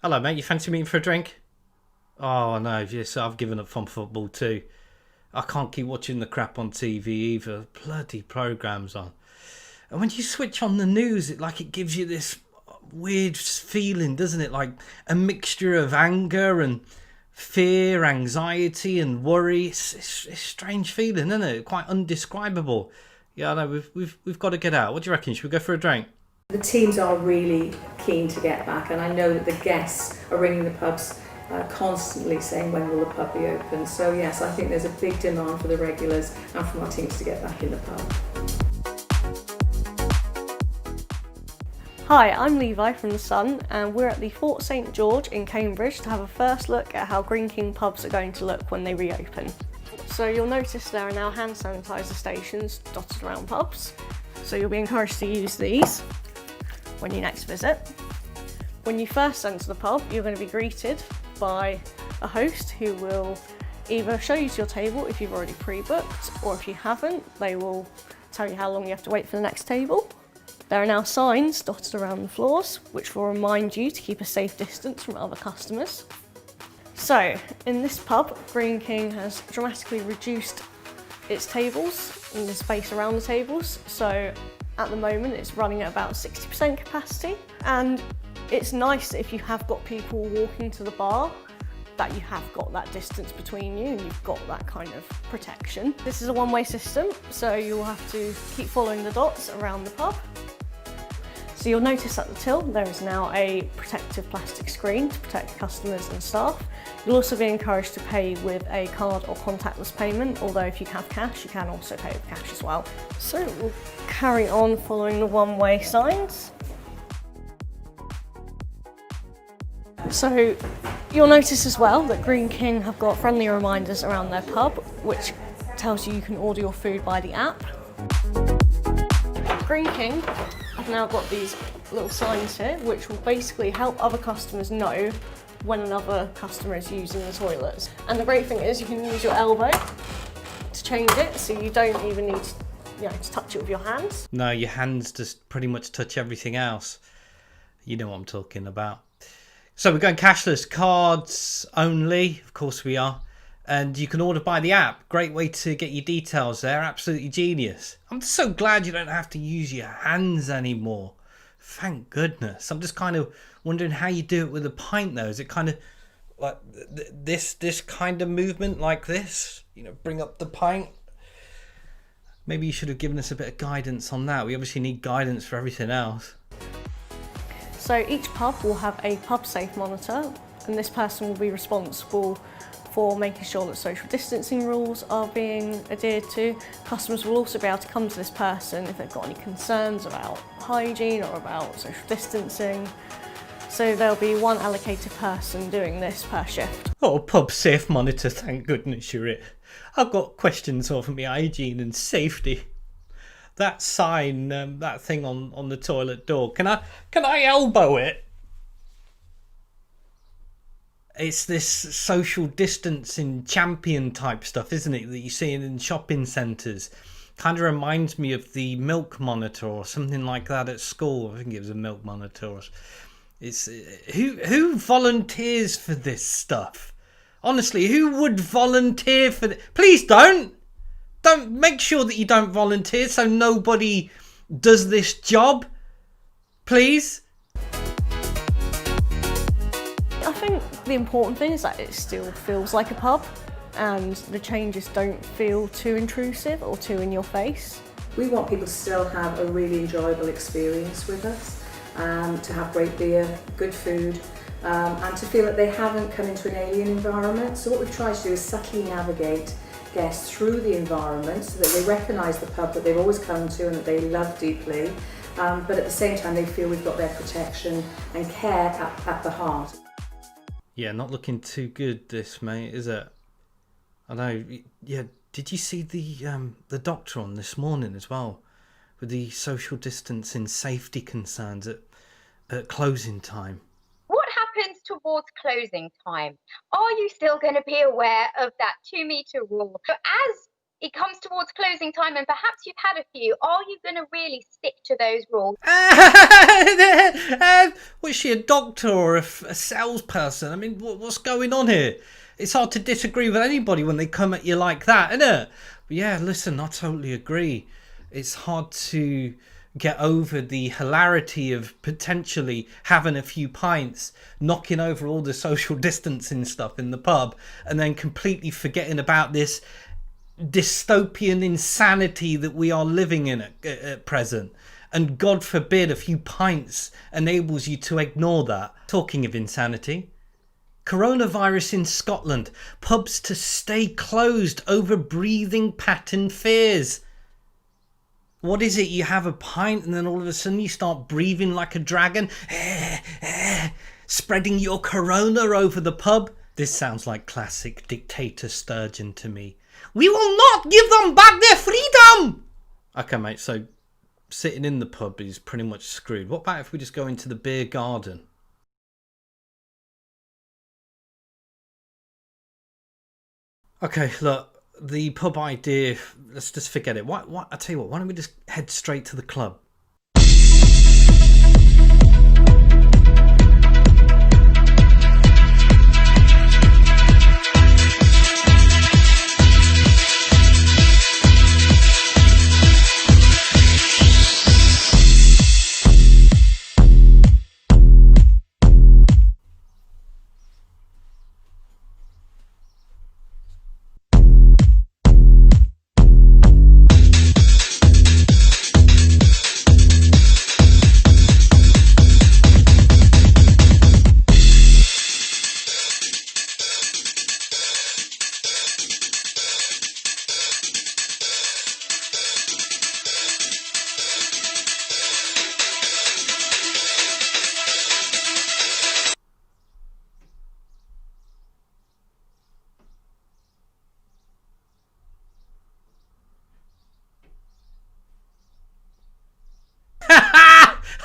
Hello, mate. You fancy meeting for a drink? Oh, no. Yes, I've given up on football too. I can't keep watching the crap on TV either. Bloody programmes on. And when you switch on the news, it gives you this weird feeling, doesn't it? Like a mixture of anger and fear, anxiety and worry. It's a strange feeling, isn't it? Quite undescribable. Yeah, I know. We've got to get out. What do you reckon? Should we go for a drink? The teams are really keen to get back, and I know that the guests are ringing the pubs constantly saying when will the pub be open. So yes, I think there's a big demand for the regulars and from our teams to get back in the pub. Hi, I'm Levi from The Sun, and we're at the Fort St George in Cambridge to have a first look at how Greene King pubs are going to look when they reopen. So you'll notice there are now hand sanitizer stations dotted around pubs, so you'll be encouraged to use these when you next visit. When you first enter the pub, you're going to be greeted by a host who will either show you to your table if you've already pre-booked, or if you haven't, they will tell you how long you have to wait for the next table. There are now signs dotted around the floors which will remind you to keep a safe distance from other customers. So, in this pub, Greene King has dramatically reduced its tables and the space around the tables. So at the moment it's running at about 60% capacity, and it's nice if you have got people walking to the bar that you have got that distance between you and you've got that kind of protection. This is a one-way system, so you'll have to keep following the dots around the pub. So you'll notice at the till there is now a protective plastic screen to protect customers and staff. You'll also be encouraged to pay with a card or contactless payment, although if you have cash, you can also pay with cash as well. So we'll carry on following the one-way signs. So you'll notice as well that Greene King have got friendly reminders around their pub, which tells you can order your food by the app. Greene King have now got these little signs here, which will basically help other customers know when another customer is using the toilets. And the great thing is you can use your elbow to change it, so you don't even need to touch it with your hands. No, your hands just pretty much touch everything else. You know what I'm talking about. So we're going cashless, cards only, of course we are. And you can order by the app. Great way to get your details there. Absolutely genius. I'm so glad you don't have to use your hands anymore. Thank goodness. I'm just kind of wondering how you do it with a pint though. Is it kind of like this kind of movement like this? Bring up the pint. Maybe you should have given us a bit of guidance on that. We obviously need guidance for everything else. So each pub will have a pub safe monitor, and this person will be responsible for making sure that social distancing rules are being adhered to. Customers will also be able to come to this person if they've got any concerns about hygiene or about social distancing. So there'll be one allocated person doing this per shift. Oh, pub safe monitor, thank goodness you're it. I've got questions over my hygiene and safety. That sign, that thing on the toilet door, can I elbow it? It's this social distancing champion type stuff, isn't it, that you see in shopping centres. Kind of reminds me of the milk monitor or something like that at school. I think it was a milk monitor. It's who volunteers for this stuff? Honestly, who would volunteer for this? Please don't make sure that you don't volunteer so nobody does this job. Please. I think the important thing is that it still feels like a pub and the changes don't feel too intrusive or too in your face. We want people to still have a really enjoyable experience with us, to have great beer, good food, and to feel that they haven't come into an alien environment. So what we've tried to do is subtly navigate guests through the environment so that they recognise the pub that they've always come to and that they love deeply, but at the same time they feel we've got their protection and care at the heart. Yeah, not looking too good, this, mate, is it? I know. Yeah, did you see the doctor on this morning as well, with the social distancing safety concerns at closing time? What happens towards closing time? Are you still going to be aware of that 2 metre rule? So as it comes towards closing time and perhaps you've had a few, are you going to really stick to those rules? Was she a doctor or a salesperson? I mean, what's going on here? It's hard to disagree with anybody when they come at you like that, isn't it? But yeah, listen, I totally agree. It's hard to get over the hilarity of potentially having a few pints, knocking over all the social distancing stuff in the pub, and then completely forgetting about this dystopian insanity that we are living in at present. And God forbid a few pints enables you to ignore that. Talking of insanity, coronavirus in Scotland, pubs to stay closed over breathing pattern fears. What is it? You have a pint and then all of a sudden you start breathing like a dragon, spreading your corona over the pub. This sounds like classic dictator Sturgeon to me. We will not give them back their freedom! Okay, mate, so sitting in the pub is pretty much screwed. What about if we just go into the beer garden? Okay, look, the pub idea, let's just forget it. I tell you what, why don't we just head straight to the club?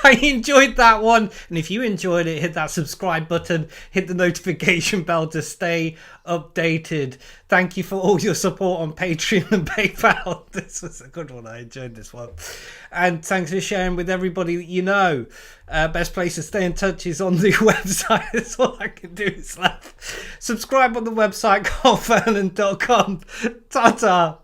I enjoyed that one, and if you enjoyed it, hit that subscribe button, hit the notification bell to stay updated. Thank you for all your support on Patreon and PayPal. This was a good one. I enjoyed this one, and thanks for sharing with everybody that you know. Best place to stay in touch is on the website. That's all I can do is laugh. Subscribe on the website, carlvernon.com. Ta-ta.